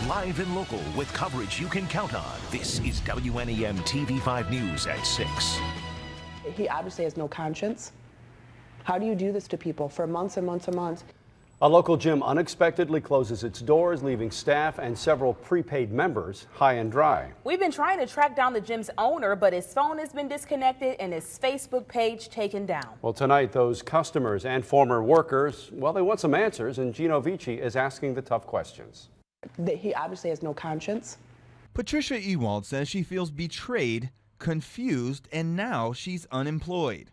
Live and local with coverage you can count on. This is WNEM TV5 News at 6. He obviously has no conscience. How do you do this to people for months and months and months? A local gym unexpectedly closes its doors, leaving staff and several prepaid members high and dry. We've been trying to track down the gym's owner, but his phone has been disconnected and his Facebook page taken down. Well, tonight, those customers and former workers, well, they want some answers, and Gino Vici is asking the tough questions. He obviously has no conscience. Patricia Ewald says she feels betrayed, confused, and now she's unemployed.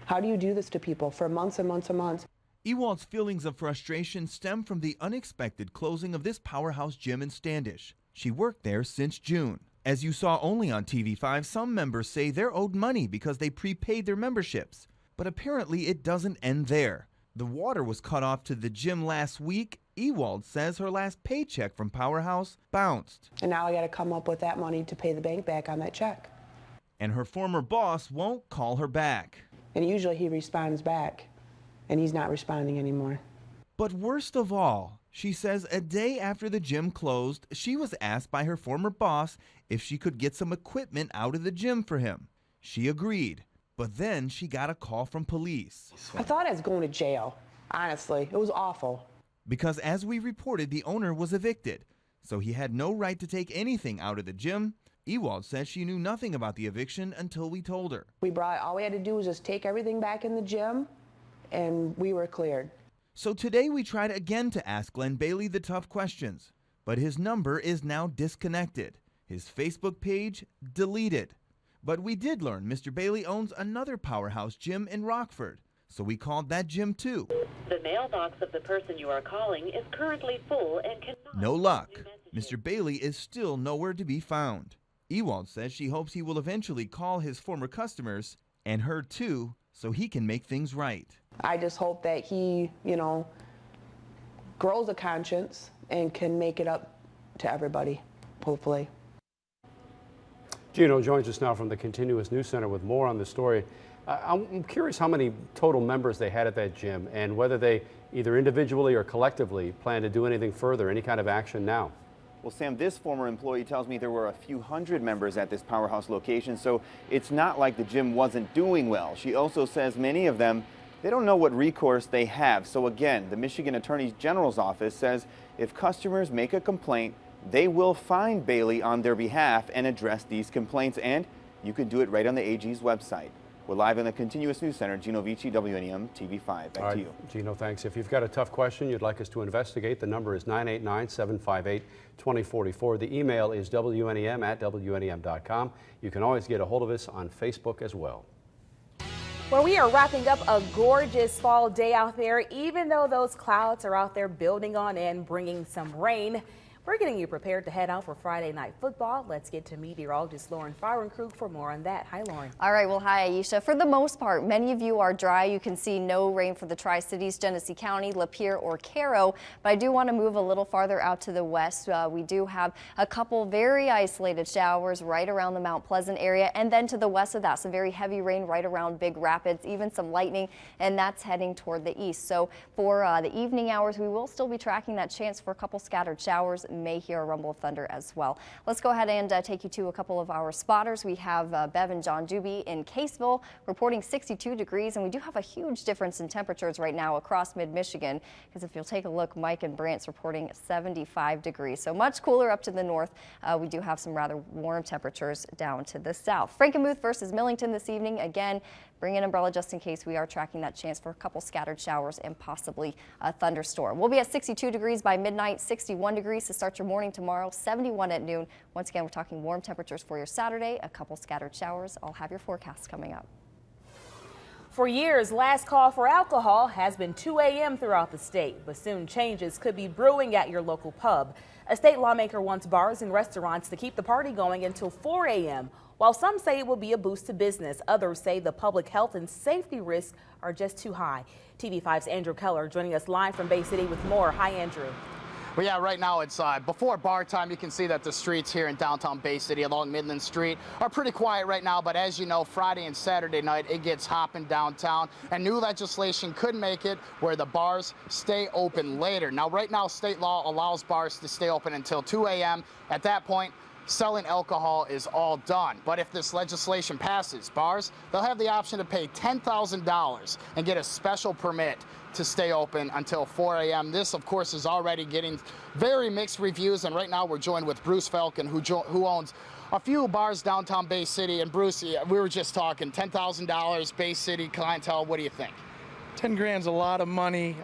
How do you do this to people for months and months and months? Ewald's feelings of frustration stem from the unexpected closing of this powerhouse gym in Standish. She worked there since June. As you saw only on TV5, some members say they're owed money because they prepaid their memberships. But apparently it doesn't end there. The water was cut off to the gym last week. Ewald says her last paycheck from Powerhouse bounced. And now I got to come up with that money to pay the bank back on that check. And her former boss won't call her back. And usually he responds back, and he's not responding anymore. But worst of all, she says a day after the gym closed, she was asked by her former boss if she could get some equipment out of the gym for him. She agreed, but then she got a call from police. I thought I was going to jail, honestly. It was awful. Because as we reported, the owner was evicted, so he had no right to take anything out of the gym. Ewald says she knew nothing about the eviction until we told her. All we had to do was just take everything back in the gym, and we were cleared. So today we tried again to ask Glenn Bailey the tough questions, but his number is now disconnected. His Facebook page deleted. But we did learn Mr. Bailey owns another powerhouse gym in Rockford, so we called that gym too. The mailbox of the person you are calling is currently full and cannot. No luck. Mr. Bailey is still nowhere to be found. Ewald says she hopes he will eventually call his former customers, and her too, so he can make things right. I just hope that he, grows a conscience and can make it up to everybody, hopefully. Gino joins us now from the Continuous News Center with more on the story. I'm curious how many total members they had at that gym and whether they either individually or collectively plan to do anything further, any kind of action now. Well, Sam, this former employee tells me there were a few hundred members at this powerhouse location, so it's not like the gym wasn't doing well. She also says many of them, they don't know what recourse they have. So again, the Michigan Attorney General's office says if customers make a complaint, they will find Bailey on their behalf and address these complaints, and you can do it right on the AG's website. We're live in the Continuous News Center. Gino Vici, WNEM TV5. Back to you. Gino, thanks. If you've got a tough question you'd like us to investigate, the number is 989-758-2044. The email is WNEM@WNEM.com. You can always get a hold of us on Facebook as well. Well, we are wrapping up a gorgeous fall day out there, even though those clouds are out there building on in, bringing some rain. We're getting you prepared to head out for Friday Night Football. Let's get to meteorologist Lauren Fahrenkrug for more on that. Hi, Lauren. All right, well, hi, Aisha. For the most part, many of you are dry. You can see no rain for the Tri-Cities, Genesee County, Lapeer, or Caro. But I do want to move a little farther out to the west. We do have a couple very isolated showers right around the Mount Pleasant area. And then to the west of that, some very heavy rain right around Big Rapids, even some lightning, and that's heading toward the east. So for the evening hours, we will still be tracking that chance for a couple scattered showers. May hear a rumble of thunder as well. Let's go ahead and take you to a couple of our spotters. We have Bev and John Duby in Caseville reporting 62 degrees, and we do have a huge difference in temperatures right now across mid-Michigan, because if you'll take a look, Mike and Brant's reporting 75 degrees. So much cooler up to the north. We do have some rather warm temperatures down to the south. Frankenmuth versus Millington this evening. Again, bring an umbrella just in case. We are tracking that chance for a couple scattered showers and possibly a thunderstorm. We'll be at 62 degrees by midnight, 61 degrees to start your morning tomorrow, 71 at noon. Once again, we're talking warm temperatures for your Saturday, a couple scattered showers. I'll have your forecasts coming up. For years, last call for alcohol has been 2 a.m. throughout the state, but soon changes could be brewing at your local pub. A state lawmaker wants bars and restaurants to keep the party going until 4 a.m. While some say it will be a boost to business, others say the public health and safety risks are just too high. TV5's Andrew Keller joining us live from Bay City with more. Hi, Andrew. Well, yeah, right now it's before bar time. You can see that the streets here in downtown Bay City along Midland Street are pretty quiet right now, but as you know, Friday and Saturday night, it gets hopping downtown, and new legislation could make it where the bars stay open later. Now, right now, state law allows bars to stay open until 2 a.m. At that point, selling alcohol is all done. But if this legislation passes, bars, they'll have the option to pay $10,000 and get a special permit to stay open until 4 a.m. This, of course, is already getting very mixed reviews, and right now we're joined with Bruce Falcon, who owns a few bars downtown Bay City. And Bruce, we were just talking, $10,000, Bay City clientele, what do you think? 10 grand's a lot of money.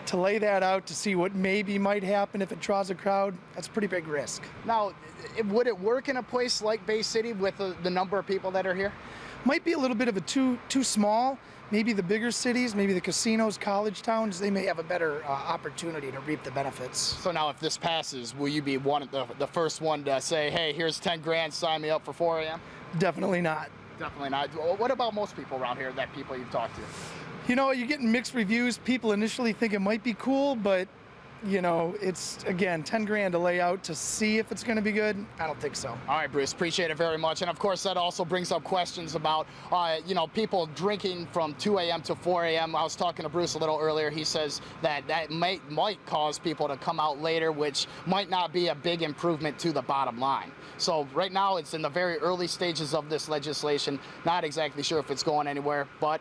To lay that out to see what maybe might happen if it draws a crowd, that's a pretty big risk. Now, would it work in a place like Bay City with the number of people that are here? Might be a little bit of a too small. Maybe the bigger cities, maybe the casinos, college towns, they may have a better opportunity to reap the benefits. So now if this passes, will you be one of the first one to say, hey, here's 10 grand, sign me up for 4 a.m.? Definitely not. Definitely not. What about most people around here, that people you've talked to? You know, you're getting mixed reviews. People initially think it might be cool, but you know, it's, again, 10 grand to lay out to see if it's going to be good. I don't think so. All right, Bruce, appreciate it very much. And of course, that also brings up questions about, you know, people drinking from 2 a.m. to 4 a.m. I was talking to Bruce a little earlier. He says that might cause people to come out later, which might not be a big improvement to the bottom line. So right now, it's in the very early stages of this legislation. Not exactly sure if it's going anywhere, but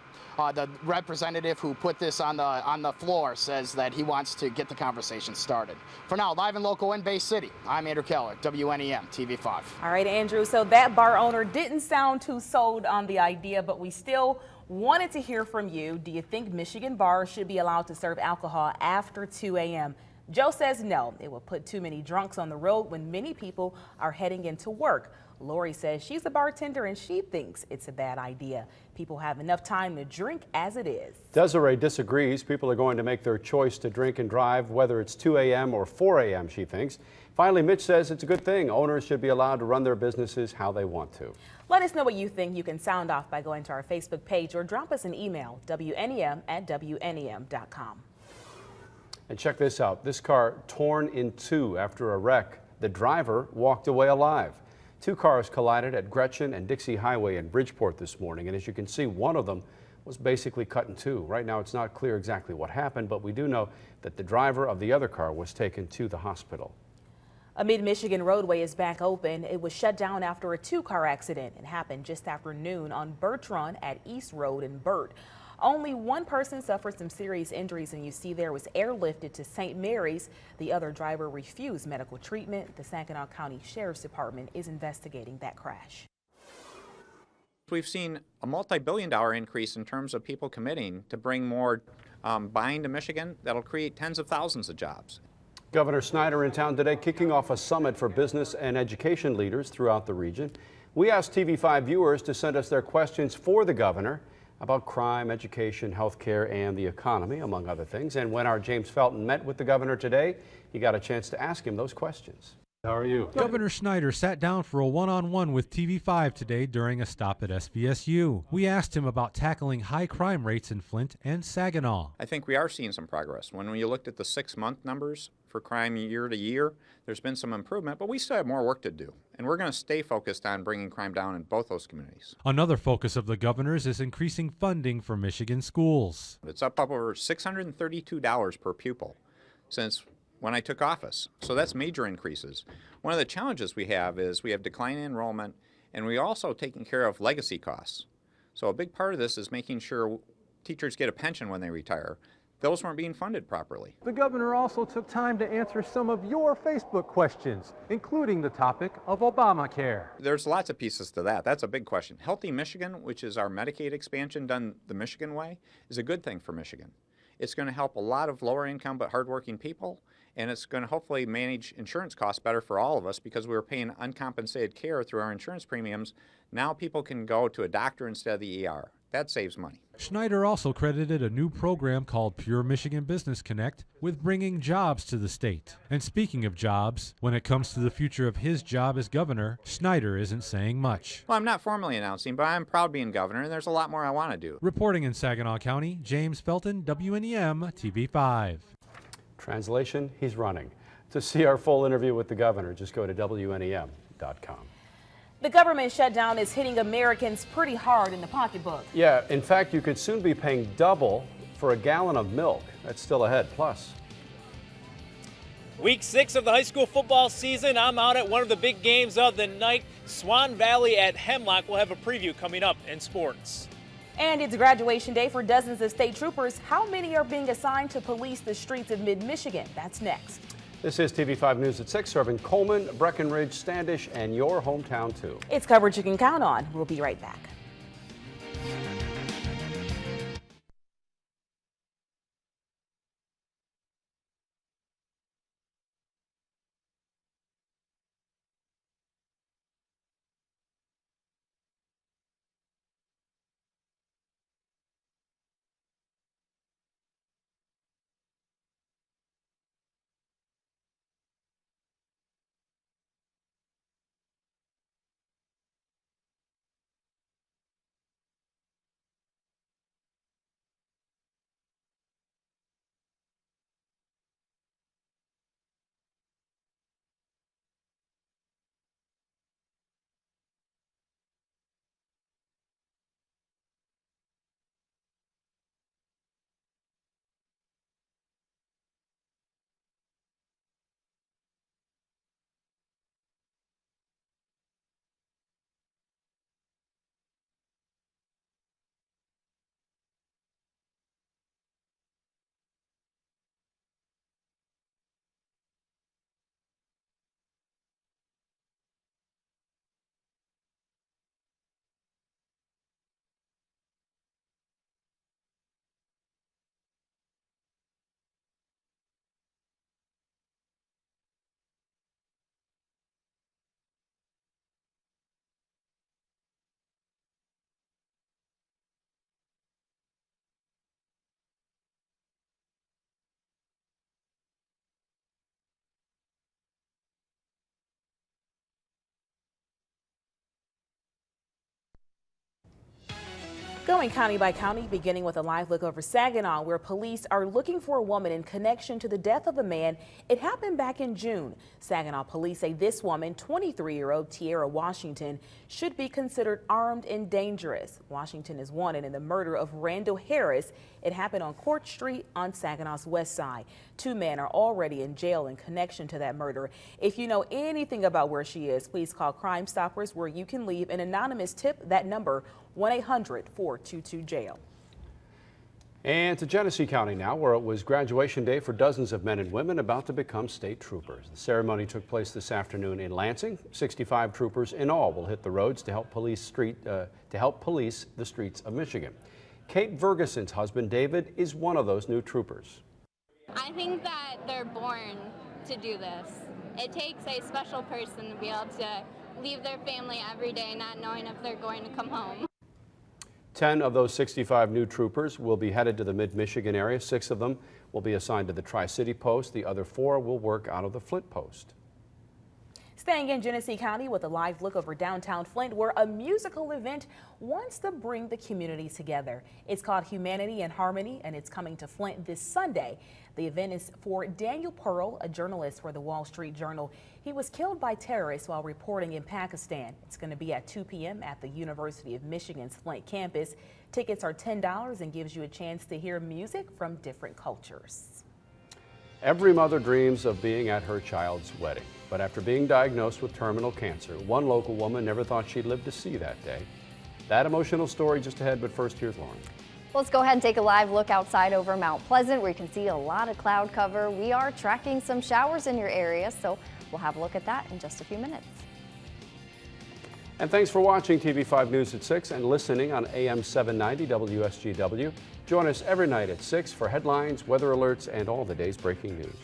the representative who put this on the floor says that he wants to get the conversation started. For now, live and local in Bay City, I'm Andrew Keller, WNEM TV5. All right, Andrew, so that bar owner didn't sound too sold on the idea, but we still wanted to hear from you. Do you think Michigan bars should be allowed to serve alcohol after 2 a.m.? Joe says no, it will put too many drunks on the road when many people are heading into work. Lori says she's a bartender and she thinks it's a bad idea. People have enough time to drink as it is. Desiree disagrees. People are going to make their choice to drink and drive, whether it's 2 a.m. or 4 a.m., she thinks. Finally, Mitch says it's a good thing. Owners should be allowed to run their businesses how they want to. Let us know what you think. You can sound off by going to our Facebook page or drop us an email, WNEM@WNEM.com. And check this out. This car torn in two after a wreck. The driver walked away alive. Two cars collided at Gretchen and Dixie Highway in Bridgeport this morning, and as you can see, one of them was basically cut in two. Right now, it's not clear exactly what happened, but we do know that the driver of the other car was taken to the hospital. A mid-Michigan roadway is back open. It was shut down after a two-car accident. It happened just after noon on Birch Run at East Road in Burt. Only one person suffered some serious injuries, and you see there was airlifted to St. Mary's. The other driver refused medical treatment. The Saginaw County Sheriff's Department is investigating that crash. We've seen a multi-billion-dollar increase in terms of people committing to bring more buying to Michigan. That'll create tens of thousands of jobs. Governor Snyder in town today, kicking off a summit for business and education leaders throughout the region. We asked TV5 viewers to send us their questions for the governor about crime, education, health care, and the economy, among other things. And when our James Felton met with the governor today, he got a chance to ask him those questions. How are you? Governor Snyder sat down for a one-on-one with TV5 today during a stop at SVSU. We asked him about tackling high crime rates in Flint and Saginaw. I think we are seeing some progress. When you looked at the 6-month numbers for crime year to year, there's been some improvement, but we still have more work to do. And we're going to stay focused on bringing crime down in both those communities. Another focus of the governor's is increasing funding for Michigan schools. It's up over $632 per pupil since when I took office. So that's major increases. One of the challenges we have is we have declining enrollment, and we're also taking care of legacy costs. So a big part of this is making sure teachers get a pension when they retire. Those weren't being funded properly. The governor also took time to answer some of your Facebook questions, including the topic of Obamacare. There's lots of pieces to that. That's a big question. Healthy Michigan, which is our Medicaid expansion done the Michigan way, is a good thing for Michigan. It's going to help a lot of lower income but hardworking people, and it's going to hopefully manage insurance costs better for all of us because we were paying uncompensated care through our insurance premiums. Now people can go to a doctor instead of the ER. That saves money. Schneider also credited a new program called Pure Michigan Business Connect with bringing jobs to the state. And speaking of jobs, when it comes to the future of his job as governor, Schneider isn't saying much. Well, I'm not formally announcing, but I'm proud being governor, and there's a lot more I want to do. Reporting in Saginaw County, James Felton, WNEM TV5. Translation, he's running. To see our full interview with the governor, just go to WNEM.com. The government shutdown is hitting Americans pretty hard in the pocketbook. Yeah, in fact, you could soon be paying double for a gallon of milk. That's still ahead. Plus, Week 6 of the high school football season. I'm out at one of the big games of the night. Swan Valley at Hemlock. We'll have a preview coming up in sports. And it's graduation day for dozens of state troopers. How many are being assigned to police the streets of mid-Michigan? That's next. this is TV5 News at 6, serving Coleman, Breckenridge, Standish, and your hometown, too. It's coverage you can count on. We'll be right back. Going county by county, beginning with a live look over Saginaw, where police are looking for a woman in connection to the death of a man. It happened back in June. Saginaw police say this woman, 23-year-old Tiara Washington, should be considered armed and dangerous. Washington is wanted in the murder of Randall Harris. It happened on Court Street on Saginaw's west side. 2 men are already in jail in connection to that murder. If you know anything about where she is, please call Crime Stoppers, where you can leave an anonymous tip. That number, 1-800-422-JAIL. And to Genesee County now, where it was graduation day for dozens of men and women about to become state troopers. The ceremony took place this afternoon in Lansing. 65 troopers in all will hit the roads to help police the streets of Michigan. Kate Ferguson's husband, David, is one of those new troopers. I think that they're born to do this. It takes a special person to be able to leave their family every day not knowing if they're going to come home. 10 of those 65 new troopers will be headed to the mid-Michigan area. 6 of them will be assigned to the Tri-City post. The other 4 will work out of the Flint post. Staying in Genesee County with a live look over downtown Flint, where a musical event wants to bring the community together. It's called Humanity and Harmony, and it's coming to Flint this Sunday. The event is for Daniel Pearl, a journalist for the Wall Street Journal. He was killed by terrorists while reporting in Pakistan. It's going to be at 2 p.m. at the University of Michigan's Flint campus. Tickets are $10 and gives you a chance to hear music from different cultures. Every mother dreams of being at her child's wedding. But after being diagnosed with terminal cancer, one local woman never thought she'd live to see that day. That emotional story just ahead, but first, here's Lauren. Let's go ahead and take a live look outside over Mount Pleasant, where you can see a lot of cloud cover. We are tracking some showers in your area, so we'll have a look at that in just a few minutes. And thanks for watching TV5 News at 6 and listening on AM 790 WSGW. Join us every night at 6 for headlines, weather alerts, and all the day's breaking news.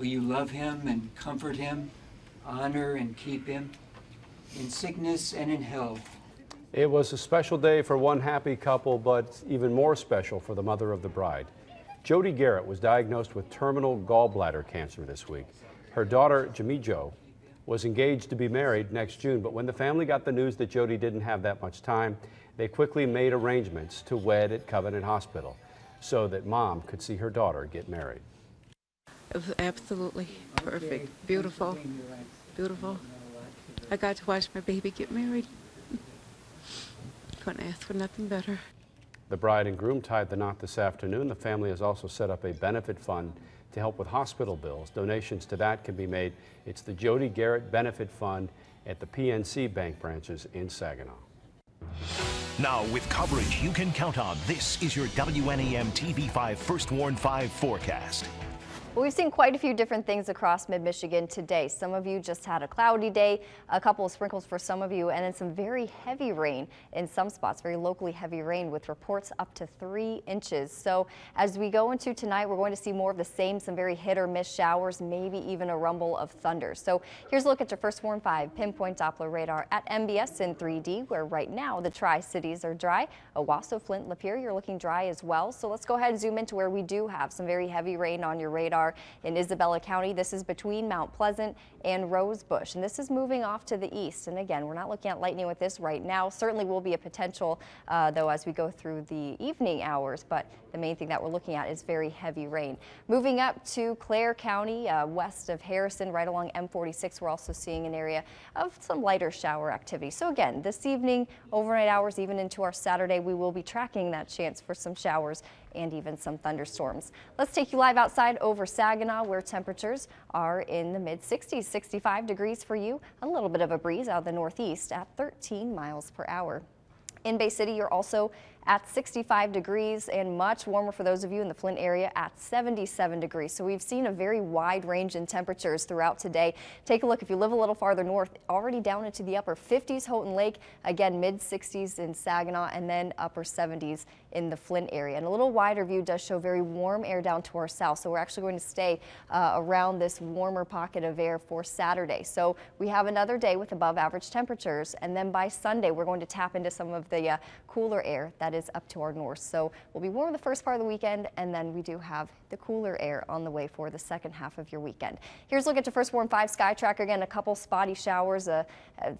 Will you love him and comfort him, honor and keep him in sickness and in health? It was a special day for one happy couple, but even more special for the mother of the bride. Jody Garrett was diagnosed with terminal gallbladder cancer this week. Her daughter, Jamijo, was engaged to be married next June, but when the family got the news that Jody didn't have that much time, they quickly made arrangements to wed at Covenant Hospital so that mom could see her daughter get married. It was absolutely perfect. Beautiful. Beautiful. I got to watch my baby get married. Couldn't ask for nothing better. The bride and groom tied the knot this afternoon. The family has also set up a benefit fund to help with hospital bills. Donations to that can be made. It's the Jody Garrett Benefit Fund at the PNC Bank branches in Saginaw. Now, with coverage you can count on, this is your WNEM TV5 First Warn 5 forecast. Well, we've seen quite a few different things across mid-Michigan today. Some of you just had a cloudy day, a couple of sprinkles for some of you, and then some very heavy rain in some spots, very locally heavy rain with reports up to 3 inches. So as we go into tonight, we're going to see more of the same, some very hit or miss showers, maybe even a rumble of thunder. So here's a look at your First Warn 5 pinpoint Doppler radar at MBS in 3D, where right now the Tri-Cities are dry. Owasso, Flint, Lapeer, you're looking dry as well. So let's go ahead and zoom into where we do have some very heavy rain on your radar. In Isabella County. This is between Mount Pleasant and Rosebush, and this is moving off to the east. And again, we're not looking at lightning with this right now. Certainly will be a potential though as we go through the evening hours, but the main thing that we're looking at is very heavy rain. Moving up to Clare County, west of Harrison, right along M46, we're also seeing an area of some lighter shower activity. So again, this evening, overnight hours, even into our Saturday, we will be tracking that chance for some showers and even some thunderstorms. Let's take you live outside over Saginaw, where temperatures are in the mid-60s, 65 degrees for you. A little bit of a breeze out of the northeast at 13 miles per hour. In Bay City, you're also at 65 degrees and much warmer for those of you in the Flint area at 77 degrees. So we've seen a very wide range in temperatures throughout today. Take a look if you live a little farther north, already down into the upper 50s, Houghton Lake, again mid 60s in Saginaw, and then upper 70s in the Flint area. And a little wider view does show very warm air down to our south. So we're actually going to stay around this warmer pocket of air for Saturday. So we have another day with above average temperatures. And then by Sunday, we're going to tap into some of the cooler air that is up to our north. So we'll be warm the first part of the weekend, and then we do have the cooler air on the way for the second half of your weekend. Here's a look at your First Warn 5 sky tracker. Again, a couple spotty showers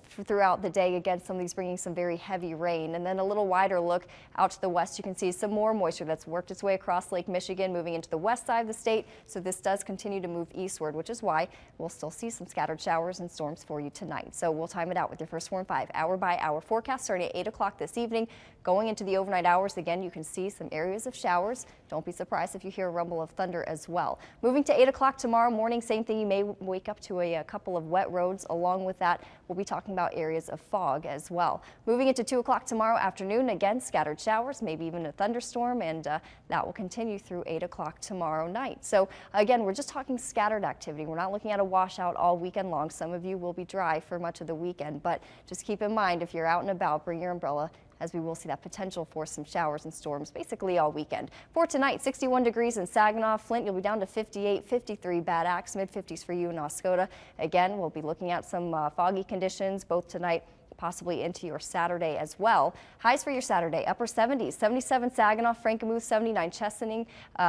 throughout the day. Again, some of these bringing some very heavy rain. And then a little wider look out to the west. You can see some more moisture that's worked its way across Lake Michigan, moving into the west side of the state. So this does continue to move eastward, which is why we'll still see some scattered showers and storms for you tonight. So we'll time it out with your First Warn 5 hour by hour forecast starting at 8 o'clock this evening. Going into the overnight hours, again, you can see some areas of showers. Don't be surprised if you hear a rumble of thunder as well. Moving to 8 o'clock tomorrow morning, same thing. You may wake up to a couple of wet roads. Along with that, we'll be talking about areas of fog as well. Moving into 2 o'clock tomorrow afternoon, again, scattered showers, maybe even a thunderstorm, and that will continue through 8 o'clock tomorrow night. So again, we're just talking scattered activity. We're not looking at a washout all weekend long. Some of you will be dry for much of the weekend, but just keep in mind, if you're out and about, bring your umbrella, as we will see that potential for some showers and storms basically all weekend. For tonight, 61 degrees in Saginaw. Flint, you'll be down to 58, 53 Bad Axe, mid-50s for you in Oscoda. Again, we'll be looking at some foggy conditions both tonight, possibly into your Saturday as well. Highs for your Saturday, upper 70s, 77 Saginaw, Frankenmuth, 79 Chesaning,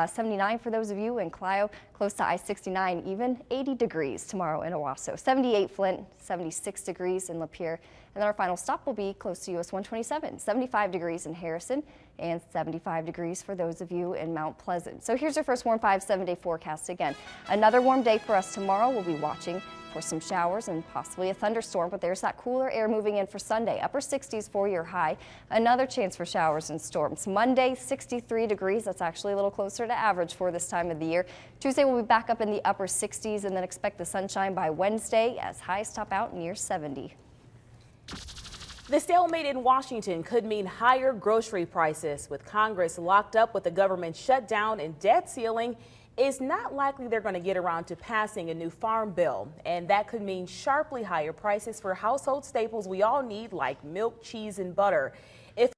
79 for those of you in Clio, close to I-69, even 80 degrees tomorrow in Owasso, 78 Flint, 76 degrees in Lapeer. And then our final stop will be close to US 127, 75 degrees in Harrison, and 75 degrees for those of you in Mount Pleasant. So here's your First Warn 5 7-day forecast again. Another warm day for us tomorrow. We'll be watching for some showers and possibly a thunderstorm, but there's that cooler air moving in for Sunday. Upper 60s for your high. Another chance for showers and storms. Monday, 63 degrees. That's actually a little closer to average for this time of the year. Tuesday, we'll be back up in the upper 60s, and then expect the sunshine by Wednesday as highs top out near 70. The stalemate in Washington could mean higher grocery prices. With Congress locked up with the government shutdown and debt ceiling, it's not likely they're going to get around to passing a new farm bill. And that could mean sharply higher prices for household staples we all need, like milk, cheese, and butter. If